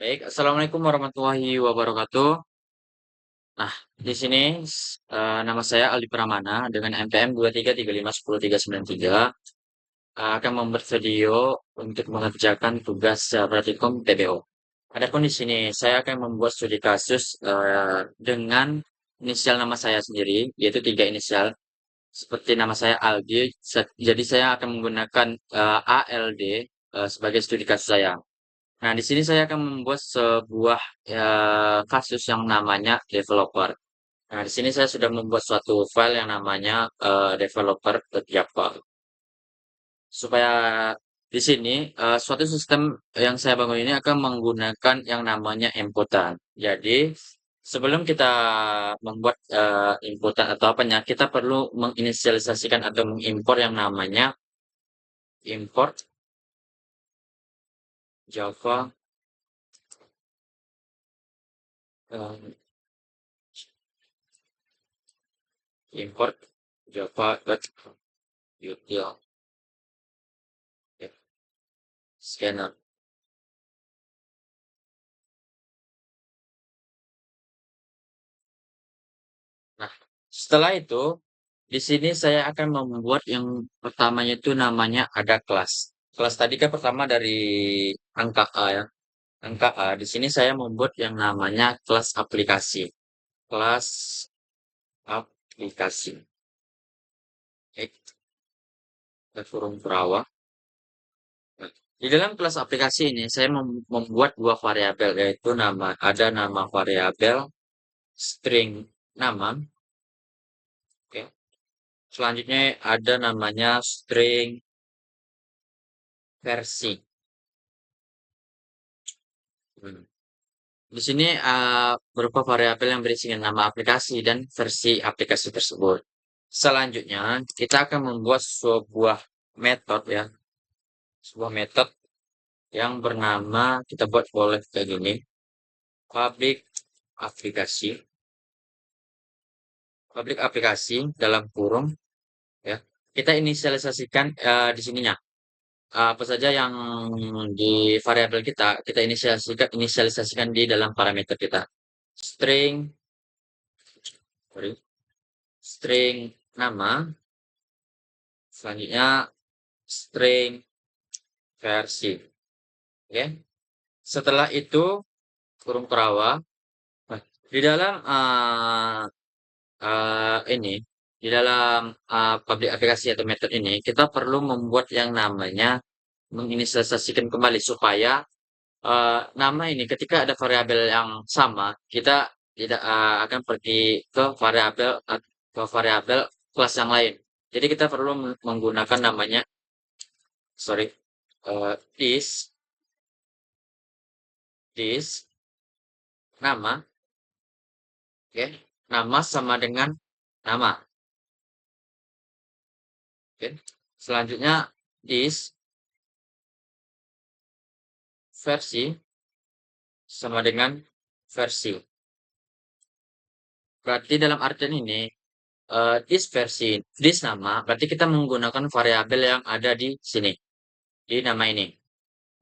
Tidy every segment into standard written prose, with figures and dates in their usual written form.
Baik, assalamualaikum warahmatullahi wabarakatuh. Nah, di sini nama saya Aldi Pramana dengan NPM 23351039 akan membuat video untuk mengerjakan tugas praktikum TBO. Adapun di sini saya akan membuat studi kasus dengan inisial nama saya sendiri, yaitu tiga inisial. Seperti nama saya Aldi, jadi saya akan menggunakan ALD sebagai studi kasus saya. Nah, di sini saya akan membuat sebuah kasus yang namanya developer. Nah, di sini saya sudah membuat suatu file yang namanya developer.java. Supaya di sini suatu sistem yang saya bangun ini akan menggunakan yang namanya inputan. Jadi, sebelum kita membuat inputan atau apanya, kita perlu menginisialisasikan atau mengimport yang namanya import Java eh, import java.util ya, scanner. Nah, setelah itu di sini saya akan membuat yang pertamanya itu namanya ada kelas. Kelas tadi kan pertama dari angka A ya. Angka A. Di sini saya membuat yang namanya kelas aplikasi. Kelas aplikasi. Oke, kita kurung perawak. Nah, di dalam kelas aplikasi ini saya membuat dua variabel yaitu ada nama variabel string nama. Oke. Selanjutnya ada namanya string versi. Hmm. Di sini berupa variabel yang berisi nama aplikasi dan versi aplikasi tersebut. Selanjutnya, kita akan membuat sebuah metode ya, sebuah metode yang bernama kita buat boleh kayak gini, public aplikasi, public aplikasi dalam kurung ya. Kita inisialisasikan di sininya apa saja yang di variabel kita inisialisasikan di dalam parameter kita. String, sorry, string nama, selanjutnya string versi. Oke. Setelah itu kurung perawa. Nah, di dalam ini, di dalam public aplikasi atau metode ini, kita perlu membuat yang namanya menginisialisasikan kembali supaya nama ini ketika ada variabel yang sama, kita tidak akan pergi ke variabel kelas yang lain. Jadi kita perlu menggunakan namanya, sorry, this nama, oke, nama sama dengan nama, oke. Selanjutnya this versi sama dengan versi. Berarti dalam artian ini this nama berarti kita menggunakan variabel yang ada di sini, di nama ini.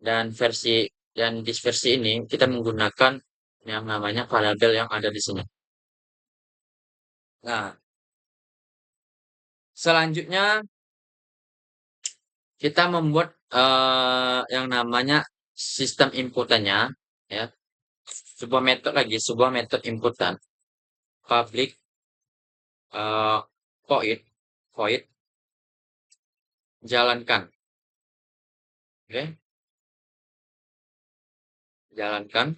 Dan this versi ini kita menggunakan yang namanya variabel yang ada di sini. Nah, selanjutnya kita membuat yang namanya sistem inputannya ya. Sebuah metode inputan public eh, void void jalankan. Oke, jalankan.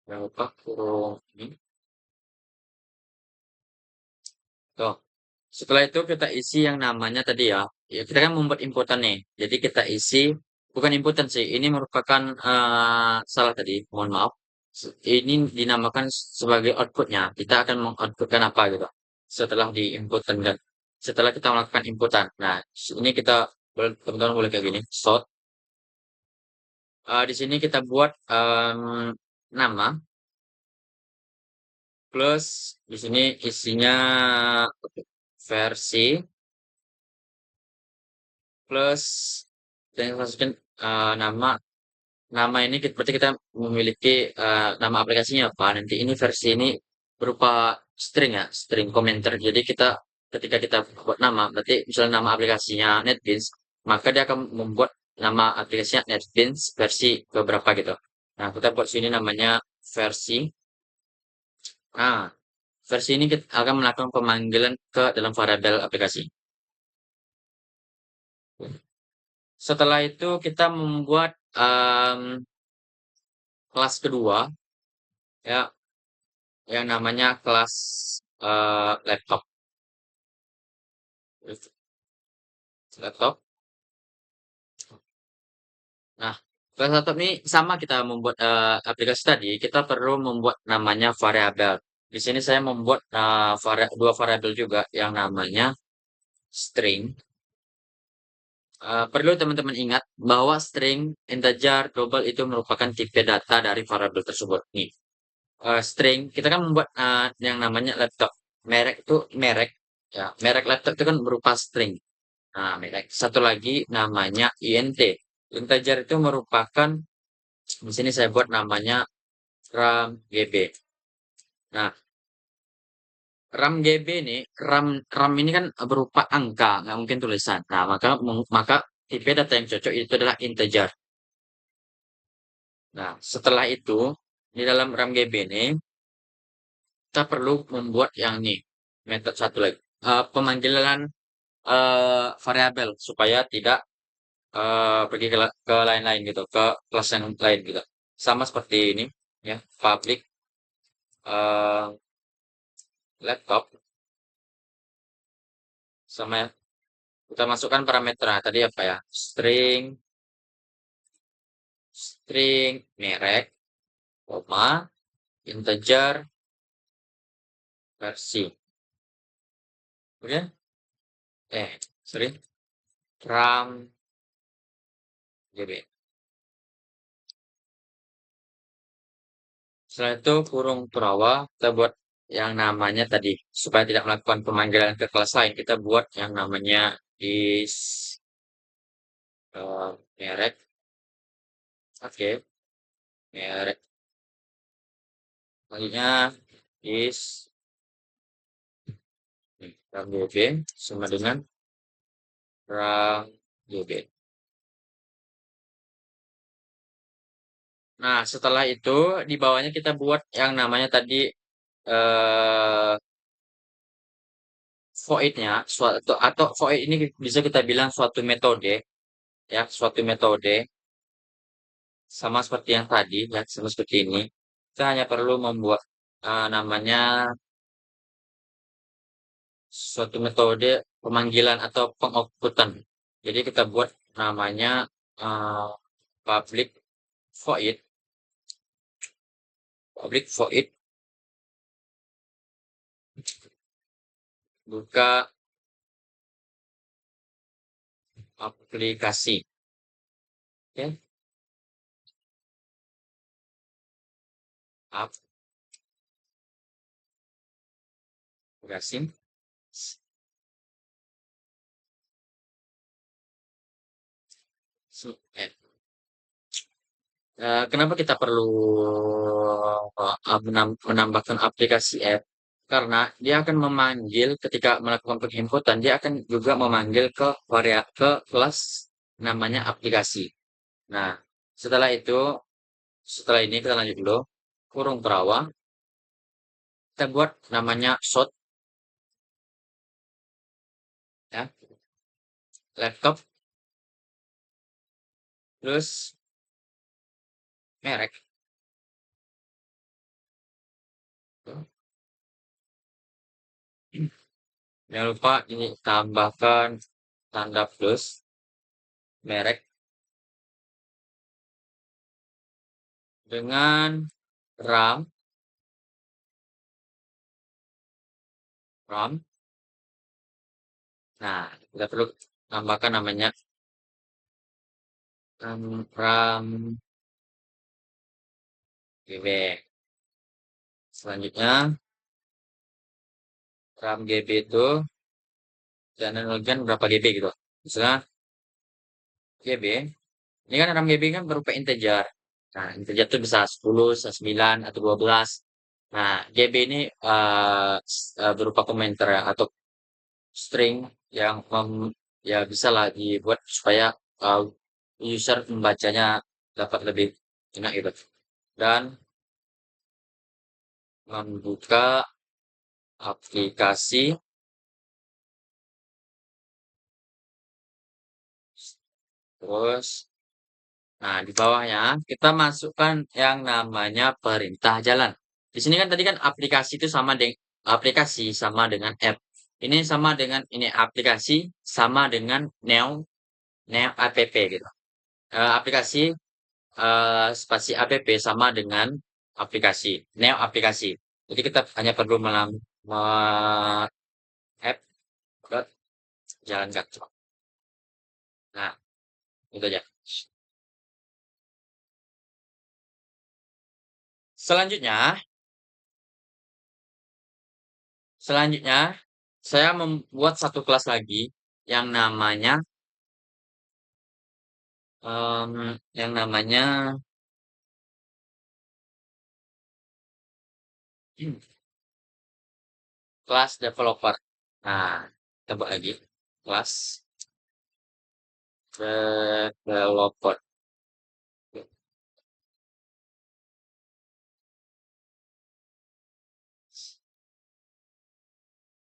Jangan lupa kurung ini. Tuh. Setelah itu kita isi yang namanya tadi ya. Ya, kita kan membuat inputan nih. Jadi kita isi, bukan inputan sih. Ini merupakan salah tadi. Mohon maaf. Ini dinamakan sebagai outputnya. Kita akan mengoutputkan apa gitu. Setelah diinputkan dan setelah kita melakukan inputan. Nah, ini kita teman-teman boleh kayak gini. Short. Di sini kita buat nama plus di sini isinya versi plus dan masukin nama nama ini berarti kita memiliki nama aplikasinya apa. Nanti ini versi ini berupa string ya, string komentar. Jadi kita ketika kita buat nama, berarti misalnya nama aplikasinya NetBeans, maka dia akan membuat nama aplikasinya NetBeans versi beberapa gitu. Nah, kita buat sini namanya versi. Nah, versi ini kita akan melakukan pemanggilan ke dalam variabel aplikasi. Setelah itu kita membuat kelas kedua ya yang namanya kelas laptop. Laptop. Nah, kelas laptop ini sama kita membuat aplikasi tadi, kita perlu membuat namanya variabel. Di sini saya membuat dua variabel juga yang namanya string. Perlu teman-teman ingat bahwa string, integer, global itu merupakan tipe data dari variabel tersebut. Nih, string kita kan membuat yang namanya laptop. Merek itu merek, ya. Merek laptop itu kan berupa string. Nah, merek. Satu lagi namanya int. Integer itu merupakan di sini saya buat namanya RAM GB. Nah, RAM GB ini, RAM ini kan berupa angka, nggak mungkin tulisan. Nah, maka tipe data yang cocok itu adalah integer. Nah, setelah itu di dalam RAM GB ini kita perlu membuat yang ini metode satu lagi, pemanggilan variabel supaya tidak pergi ke lain-lain gitu, ke kelas yang lain gitu. Sama seperti ini ya, public eh, laptop sama ya. Kita masukkan parameter tadi apa ya? String merek, koma, integer, versi. Kemudian sorry, RAM GB. Setelah itu kurung purawa, kita buat yang namanya tadi supaya tidak melakukan pemanggilan ke kelas lain. Kita buat yang namanya is merek, oke, merek. Selanjutnya is RAM GB sama dengan RAM GB. Nah, setelah itu di bawahnya kita buat yang namanya tadi eh void-nya suatu atau void ini bisa kita bilang suatu metode ya, suatu metode sama seperti yang tadi ya, sama seperti ini. Kita hanya perlu membuat namanya suatu metode pemanggilan atau pengoutputan. Jadi kita buat namanya eh, public void, public void buka aplikasi. Oke, aplikasi. Kenapa kita perlu menambahkan aplikasi app? Karena dia akan memanggil ketika melakukan penginputan, dia akan juga memanggil ke kelas namanya aplikasi. Nah, setelah itu, setelah ini kita lanjut dulu. Kurung perawa, kita buat namanya short ya, laptop, terus merek. Jangan lupa ini tambahkan tanda plus merek dengan RAM, RAM. Nah, kita perlu tambahkan namanya RAM GB. Selanjutnya, RAM GB itu dan analogan berapa GB gitu. Misalnya GB, ini kan RAM GB kan berupa integer. Nah, integer itu bisa 10, bisa 9, atau 12. Nah, GB ini berupa komentar ya, atau string yang ya bisa lah dibuat supaya uh, user membacanya dapat lebih enak gitu. Dan membuka aplikasi, terus nah di bawahnya kita masukkan yang namanya perintah jalan. Di sini kan tadi kan aplikasi itu sama dengan aplikasi sama dengan app. Ini sama dengan ini aplikasi sama dengan neo app gitu. Aplikasi spasi app sama dengan aplikasi neo aplikasi. Jadi kita hanya perlu app dot jalankan. Nah, itu aja. Selanjutnya, selanjutnya saya membuat satu kelas lagi yang namanya yang namanya kelas developer. Nah, kita buat lagi kelas developer.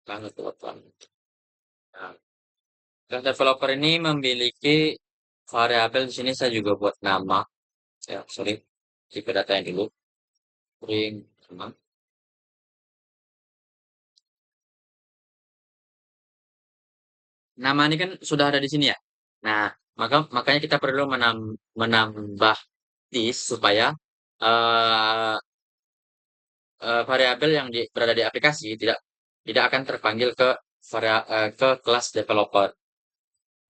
Kelas developer. Nah, kelas developer ini memiliki variabel di sini saya juga buat nama. Ya, sorry. Tipe datanya dulu. Ring nama. Nama ini kan sudah ada di sini ya. Nah, makanya kita perlu menambah this supaya eh variabel yang berada di aplikasi tidak tidak akan terpanggil ke ke kelas developer.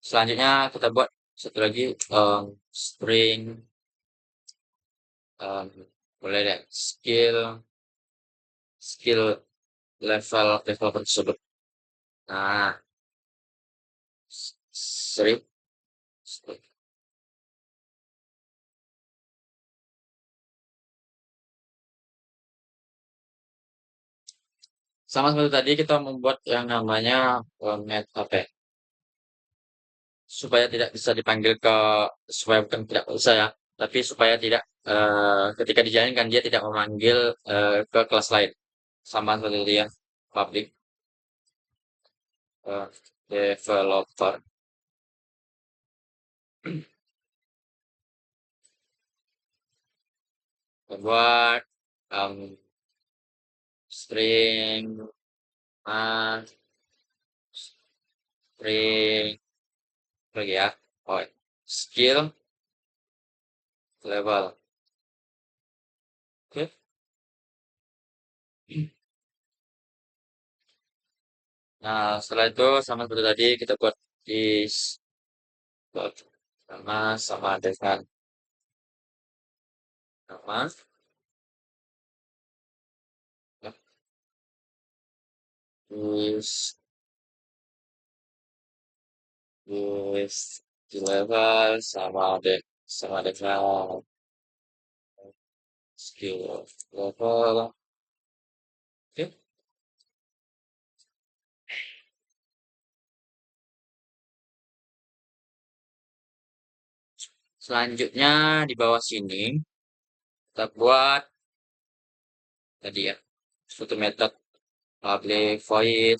Selanjutnya kita buat satu lagi string em, boleh deh skill level developer tersebut. Nah, sorry. Sama seperti tadi kita membuat yang namanya met apa ya, supaya tidak bisa dipanggil ke supaya bukan tidak bisa ya, tapi supaya tidak ketika dijalankan dia tidak memanggil ke kelas lain. Sama seperti dia public eh, developer membuat string string lagi ya, oh skill level. Oke. Nah, setelah itu sama seperti tadi kita buat is dot nama sama dengan nama is is di level sama dengan skill level. Oke. Selanjutnya di bawah sini kita buat tadi ya suatu metode public void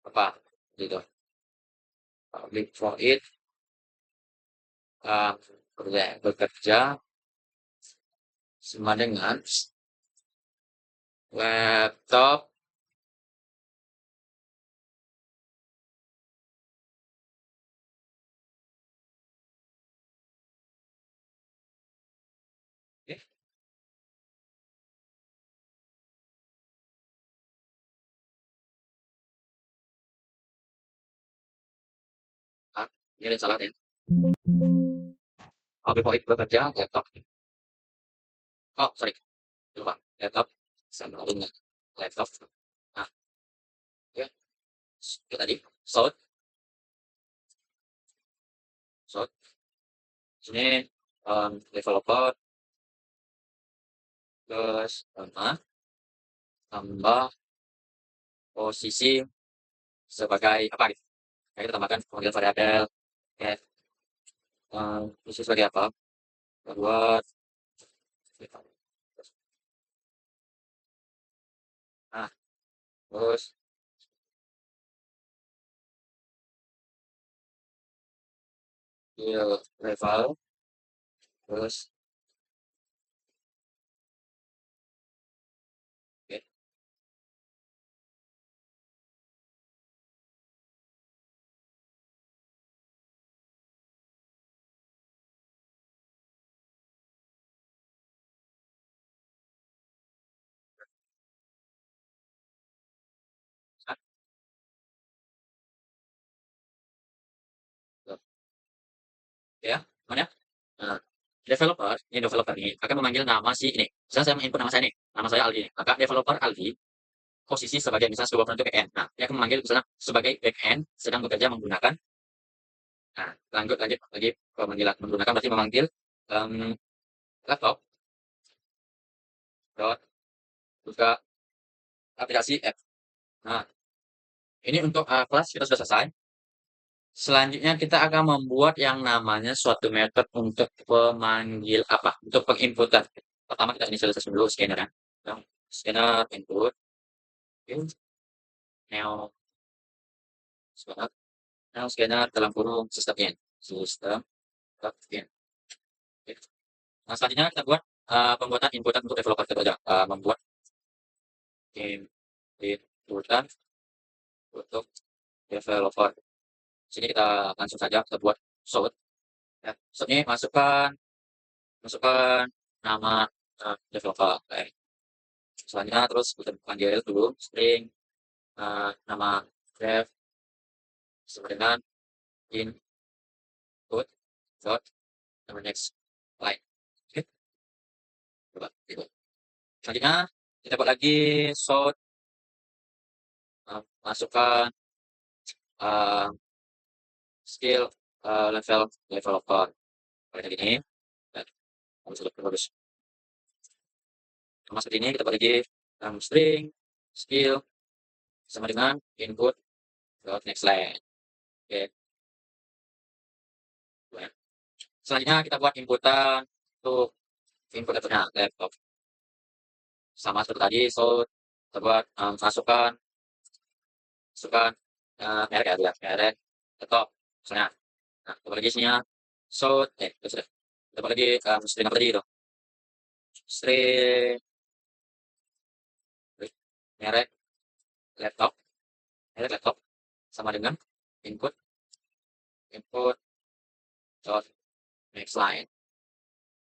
apa gitu, public void uh, bekerja sama dengan laptop. Oke. Ah, ini ada salah ya. Public void bekerja laptop. Oh, sorry. Lupa. Laptop sama dengan laptop. Nah, ya. Itu tadi. Sound. Sound. Sini. developer plus nama tambah posisi sebagai apa gitu. Nah, kita tambahkan pemanggilan variabel get posisi sebagai apa? Buat nah terus level terus oke. Nah, tuh, ya mana? Nah, developer ini akan memanggil nama si ini. Misalnya saya menginput nama saya nih, nama saya Aldi. Maka developer Aldi posisi sebagai misalnya sebuah produk backend. Nah, dia akan memanggil misalnya sebagai backend sedang bekerja menggunakan. Nah, lanjut lanjut lagi pemanggilan menggunakan berarti memanggil em, laptop dot buka aplikasi app. Nah, ini untuk kelas kita sudah selesai. Selanjutnya kita akan membuat yang namanya suatu method untuk pemanggil apa? Untuk penginputan. Pertama kita inisialisasi dulu scanner ya. Yang scanner input, oke, neo scanner, neo scanner dalam kurung sistem in, sistem in. Oke. Nah, selanjutnya kita buat pembuatan inputan untuk developer kita aja. Membuat inputan untuk developer. Sini kita langsung saja kita buat shout. Ya, shout ini masukkan nama developer. Oke. Selanjutnya terus kita panggil dulu string nama dev sama dengan input dot nama next line. Oke, coba gitu. Selanjutnya kita buat lagi shout masukkan uh, skill level developer kayak gini. Dan sudah bagus. Sama seperti ini kita buat lagi string skill sama dengan input dot next line. Oke. Selanjutnya kita buat inputan untuk input datanya laptop. Sama seperti tadi, so kita buat masukkan merek ya, merek laptop misalnya. Nah, kita buat lagi isinya so itu sudah. Kita buat lagi string apa tadi itu? String merek laptop, merek laptop sama dengan input input dot next line.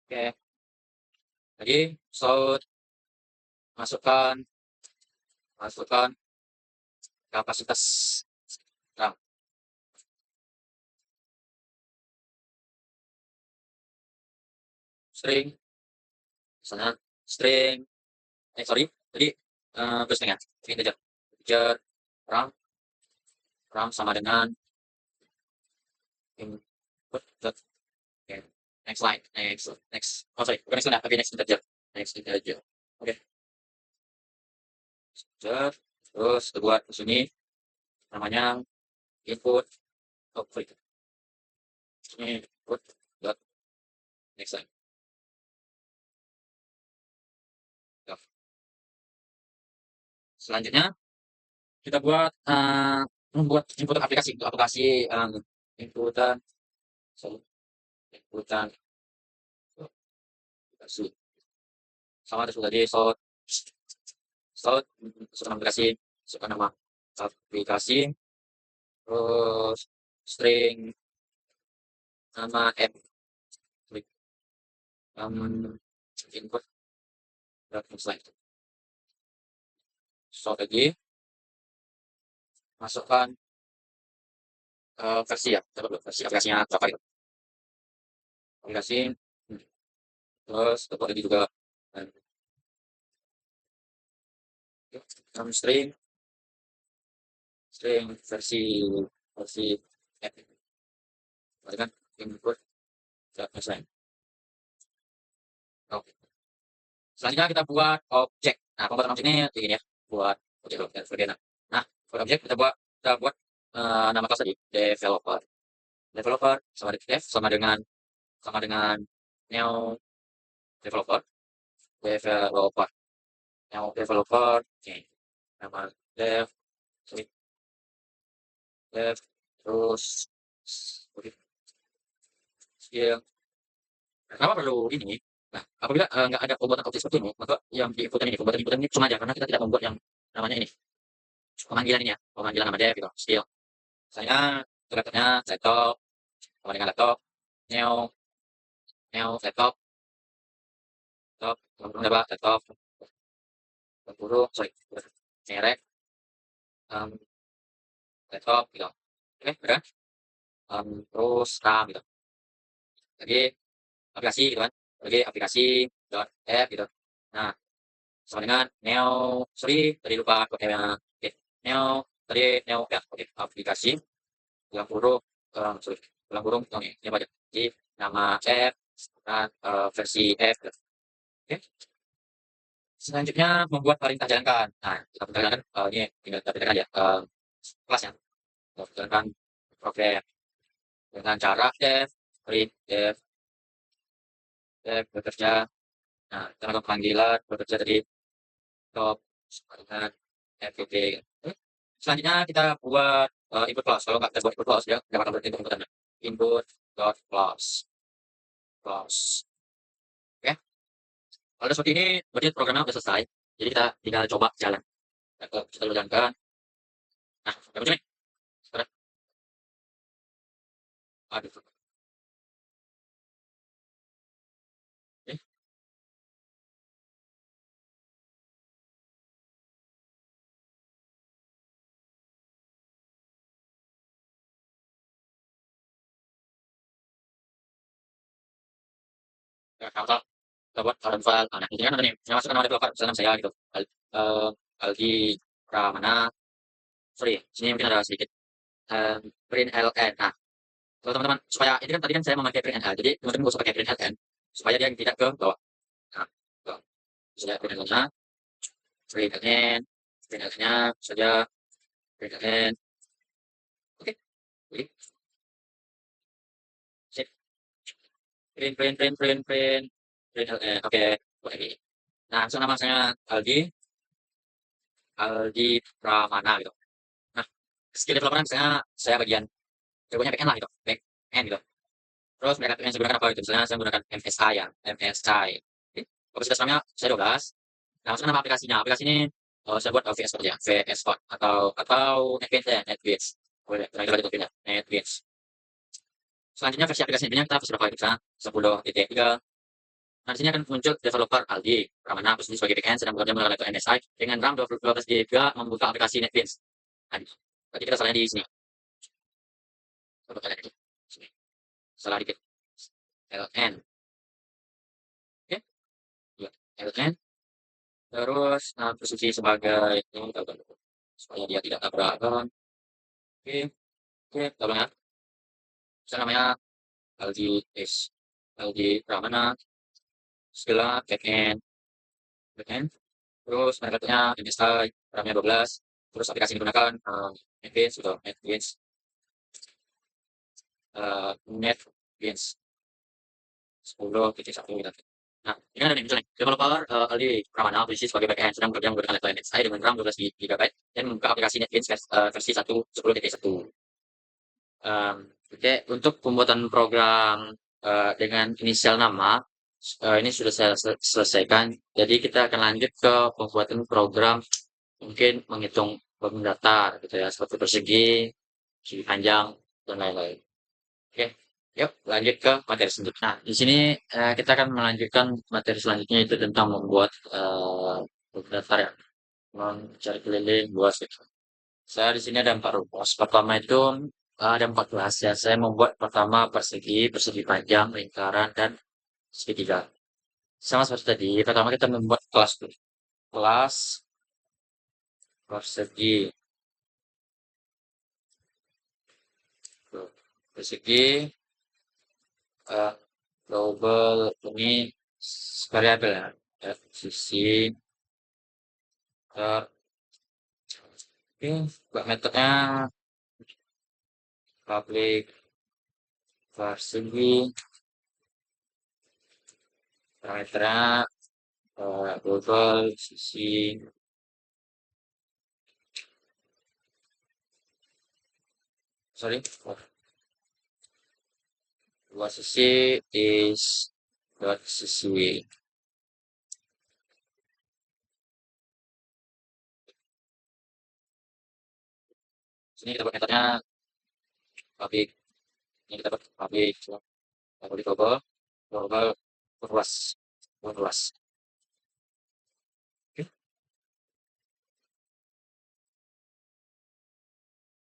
Oke, lagi so masukkan masukkan kapasitas RAM string misalnya string sorry tadi terus ya integer integer RAM RAM sama dengan input dot okay. Next line next oh sorry bukan next line tapi next integer oke okay. Integer terus kita buat di sini namanya input oh sorry ini input dot next line. Selanjutnya kita buat membuat inputan aplikasi untuk aplikasi inputan sorry, inputan aplikasi sama terus tadi masukkan aplikasi masukkan nama aplikasi terus string nama app klik input dan slide so lagi masukkan versi ya coba dulu versi aplikasinya berapa gitu aplikasi terus kita lagi juga string versi versi app kan input dan slide Oke. Selanjutnya kita buat objek. Nah, pembuatan objek ini begini ya, buat objek dan sebagainya. Nah, buat objek kita buat nama kelas tadi developer. Developer sama dengan new developer, developer, new developer. Oke. Nama dev, sorry, dev, terus oke, skill. Kenapa perlu ini? Nah, apabila nggak ada pembuatan objek seperti ini, maka yang diinputkan ini, pembuatan ini cuma aja karena kita tidak membuat yang namanya ini, pemanggilan ini ya, pemanggilan nama dev gitu, skill. Misalnya laptopnya laptop, sama dengan laptop, new, new laptop, laptop, berapa laptop, berburu, sorry, merek, um, laptop gitu. Oke, udah. Terus RAM gitu. Lagi aplikasi gitu kan. Lagi aplikasi dot app gitu. Nah, sama dengan new, sorry, tadi lupa kodenya. Oke, new, tadi new ya, oke, aplikasi, tulang huruf, sorry, tulang huruf, oke, ini apa aja? Jadi, nama app, dan versi app gitu. Oke. Selanjutnya membuat perintah jalankan. Nah, kita jalankan ini tinggal kita tekan aja kelasnya. Kita jalankan program dengan cara def, print, def bekerja. Nah, kita lakukan panggilan bekerja dari top dengan fvp. Selanjutnya kita buat input class. Kalau nggak kita buat input class, dia nggak bakal berarti input input dot class. Class. Oke. Kalau udah seperti ini, berarti programnya udah selesai. Jadi kita tinggal coba jalan. Kita jalankan. Nah, udah muncul nih. Sekarang, aduh. Eh, kalau kita buat current file. Nah, ini kan ada nih. Saya masukkan nama developer. Misalnya nama saya gitu. Aldi Pramana. Sorry, sini mungkin ada sedikit. Print ln. Nah, kalau teman-teman supaya ini kan tadi kan saya memakai print ln. Jadi teman-teman nggak usah pakai print ln supaya dia tidak ke bawah. Nah, ke saja print ln-nya, print ln, print ln-nya saja print ln. Oke, jadi sip. Print ln. Oke, buat ini. Nah, misalnya nama saya Aldi, Aldi Pramana gitu. Nah, skill developer misalnya saya bagian jagonya backend lah gitu, backend gitu. Terus mereka yang saya gunakan apa itu? Misalnya saya menggunakan MSI ya, MSI. Oke. Kapasitas RAM-nya saya 12. Nah, maksudnya nama aplikasinya. Aplikasi ini saya buat VS Code ya, VS Code atau NetBeans ya, NetBeans. Boleh, kita coba itu ya, NetBeans. Selanjutnya versi aplikasi ini kita versi berapa itu? Misalnya 10.3. Nah, di sini akan muncul developer Aldi Pramana posisi sebagai backend sedang bekerja menggunakan laptop MSI dengan RAM 12 GB membuka aplikasi NetBeans. Nah, berarti kita salahnya di sini. Coba kalian di sini. Salah dikit. LN. Oke, ya, LN. Terus posisi sebagai ini kita ubah supaya dia tidak tabrakan. Oke, oke, kita ulang ya. Misalnya namanya LG S, LG Pramana, segala backend. Terus metodenya MSI, RAM-nya 12. Terus aplikasi yang digunakan NetBeans atau NetBeans, NetBeans 10.1 gitu. Nah, ini ada nih misalnya developer Aldi Pramana posisi sebagai backend sedang bekerja menggunakan laptop MSI dengan RAM 12 GB dan membuka aplikasi NetBeans versi 10.1. Oke, untuk pembuatan program dengan inisial nama ini sudah saya selesaikan. Jadi kita akan lanjut ke pembuatan program mungkin menghitung volume data gitu ya, seperti persegi, segi panjang dan lain-lain. Oke, yuk lanjut ke materi selanjutnya. Nah, di sini kita akan melanjutkan materi selanjutnya itu tentang membuat volume data ya, mencari keliling luas gitu. Saya di sini ada 4 rumus. Pertama itu ada 14 ya. Saya membuat pertama persegi, persegi panjang, lingkaran, dan segitiga. Sama seperti tadi, pertama kita membuat kelas dulu. Kelas persegi, persegi, double ini variabel ya. Ya, sisi oke, buat metodenya public varsity parameternya global sisi sorry buat sisi is dot sisi sini kita buat metodenya public ini kita buat public global global luas luas oke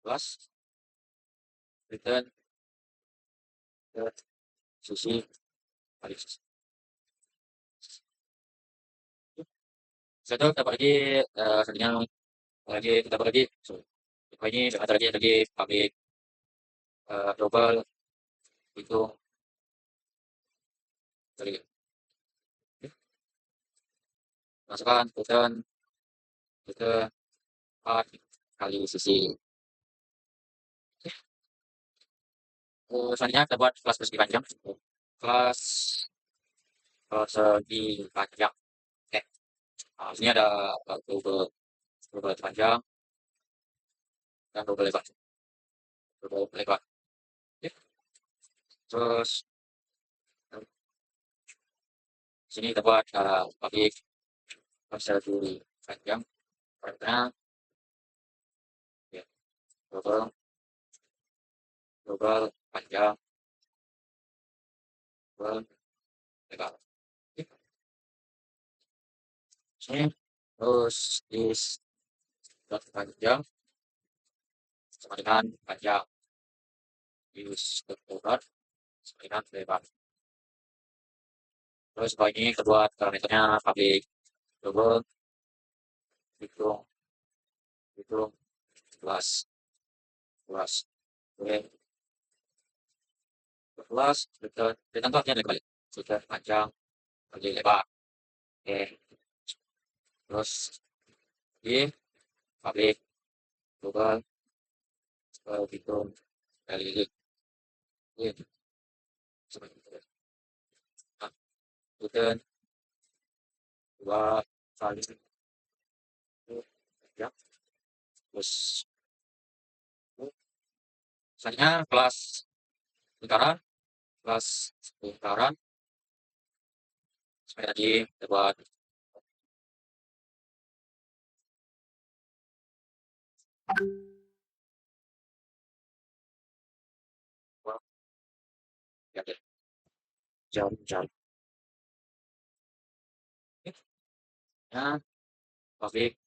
luas return ke sisi public sisi satu dapat lagi selanjutnya lagi kita dapat lagi so, ini ada lagi public global itu dari masukkan return ke kali sisi selanjutnya kita buat kelas persegi panjang kelas persegi panjang oke sini ada double panjang dan double lebar oke. Terus sini kita buat public persegi panjang karena ya, global panjang global lebar oke. Sini terus is dot panjang sama dengan panjang use dot lebar sama dengan lebar terus kalau ini kedua parameternya public global hitung luas oke luas return artinya dari balik sudah panjang kali lebar oke terus di public global hitung kali ini seperti itu nah, return 2 kali ya terus misalnya kelas lingkaran supaya tadi dapat ya, jam ya public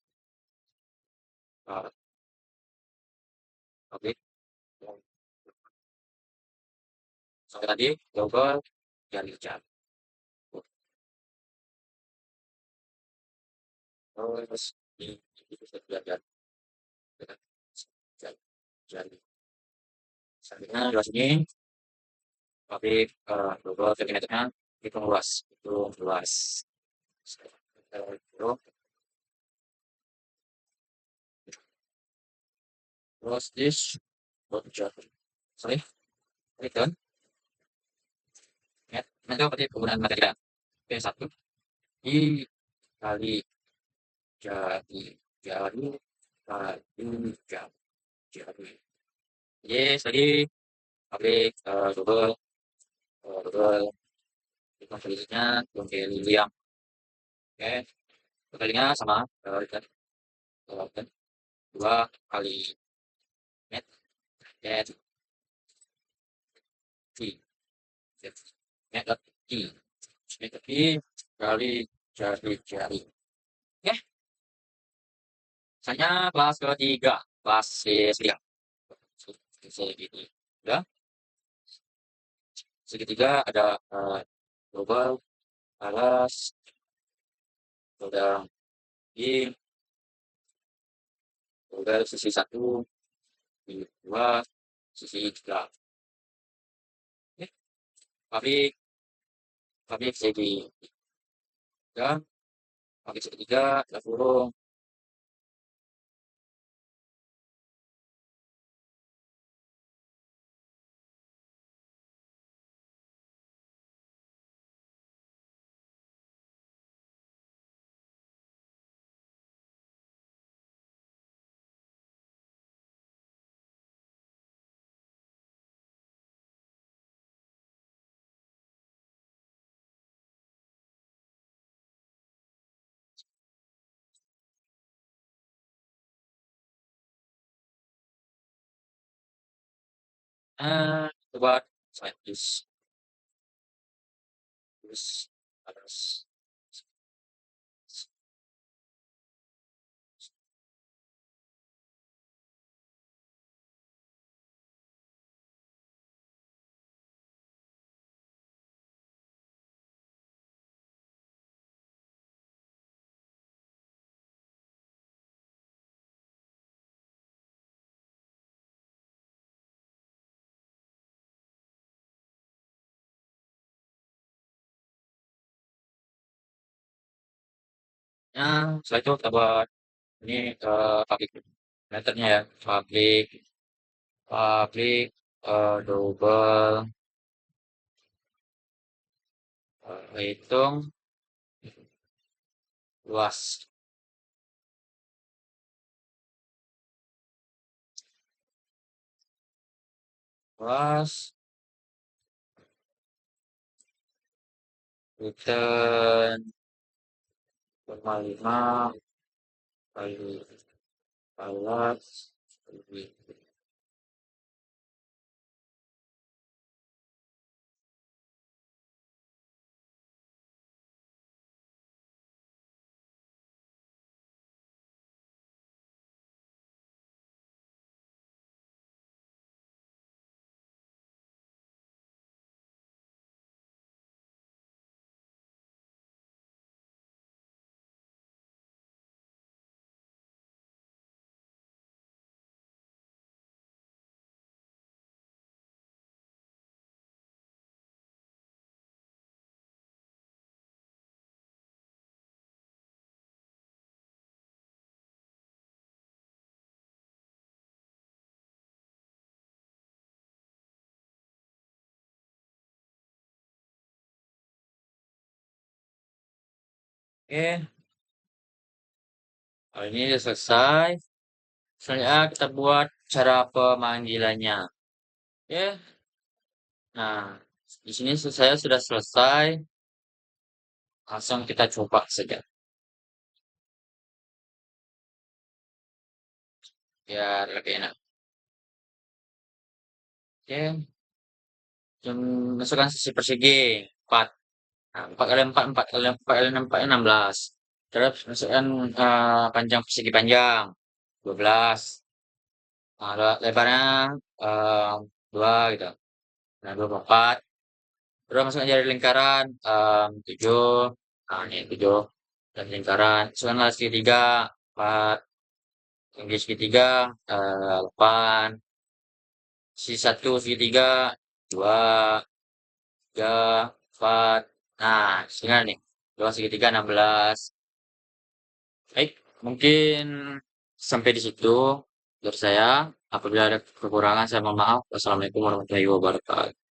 public sampai tadi global dari jam terus ini bisa belajar dengan jari selanjutnya di sini public global terminatnya hitung luas terus this sorry return ya nanti berarti penggunaan materi ya P1 I kali jadi kali jadi yes tadi public global hitung selisihnya hitung William oke kalinya sama return 2 kali net net T net T net T kali jari oke misalnya kelas ketiga kelas segitiga ya segitiga ada global alas udah di global sisi 1 di 2 sisi 3 oke public segi Ya, pakai segitiga, kita kurung. Coba slide terus terus setelah itu kita buat ini public meternya ya, public public double hitung luas luas return 5 kali 14 oke. Ini sudah selesai. Selanjutnya kita buat cara pemanggilannya. Oke. Nah, di sini saya sudah selesai. Langsung kita coba saja. Biar lebih enak. Oke. Masukkan sisi persegi 4. Nah, 4 kali 4, 4 kali 4 kali 6, 4 kali 16. Terus masukkan panjang persegi panjang 12. Nah, lebarnya 2 gitu. Nah, 24. Terus masukkan jari lingkaran 7. Nah, ini 7. Dan lingkaran. Masukkanlah segitiga 4. Tinggi segitiga 8. Sisi 1 segitiga 2. 3, 4. Nah, sekarang nih. 2 segitiga 16. Baik, mungkin sampai di situ dari saya. Apabila ada kekurangan, saya mohon maaf. Wassalamualaikum warahmatullahi wabarakatuh.